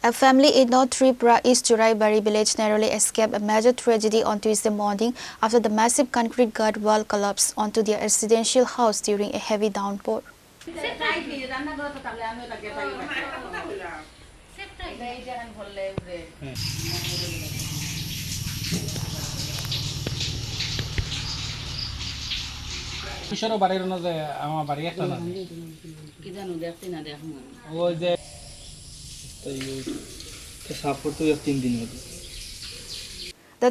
A family in North Tripura, East Churaibari village narrowly escaped a major tragedy on Tuesday morning after the massive concrete guard wall collapsed onto their residential house during a heavy downpour. The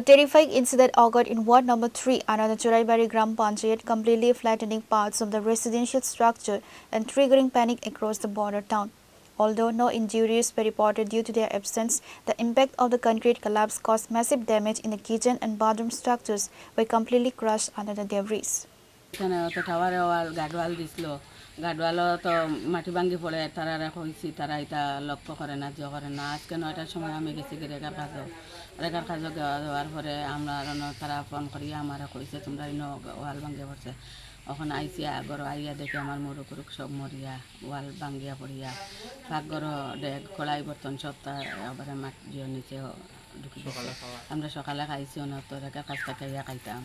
terrifying incident occurred in Ward Number 3 under the Churaibari Gram Panchayat, completely flattening parts of the residential structure and triggering panic across the border town. Although no injuries were reported due to their absence, the impact of the concrete collapse caused massive damage in the kitchen and bathroom structures, were completely crushed under the debris. গাডওয়ালও তো মাটি ভাঙ্গি পড়ে তারা কইছি তারা এটা লক্ষ্য করে না যে করে না আজকে 9টার সময় আমি গেছি রেখার কাজ যাওয়ার পরে আমরা তারা ফোন করিয়া আমার কইছে তোমরা ইনো ওয়াল ভাঙ্গিয়া পড়ছে ওখানে আইসি আগর আইয়া দেখে আমার মুরুকুরুক সব মরিয়া ওয়াল ভাঙ্গিয়া পড়িয়া পাকঘর ডেক কড়াই বর্তন সব তার আবার মাটির নিচে ঢুকে আমরা সকালে খাইছি না তো রেখার কাজটা খাইয়া খাইতাম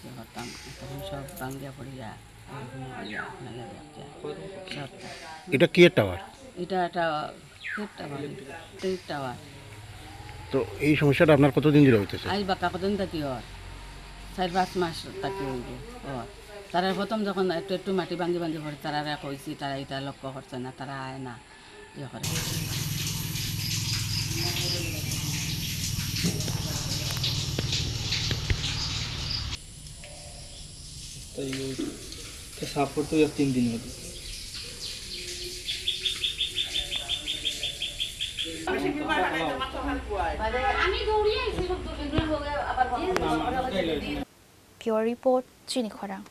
যে করতাম তখন সব ভাঙ্গিয়া পড়িয়া এটা কি টাওয়ার? এটা টাওয়ার। তো এই সমস্যাটা আপনার কতদিন ধরে হইতেছে? আজ বাকা কতদিন থাকি ওর 4-5 মাস থাকি হইব। তারা প্রথম যখন একটু মাটি ভাঙ্গি পড়ে তারা কইছি তারা এটা লক্ষ্য করছে না, তারা আয় না ইয়ে করে। সাপোর্ট তো 3 দিন হবে। Pure report, Chini Khorang.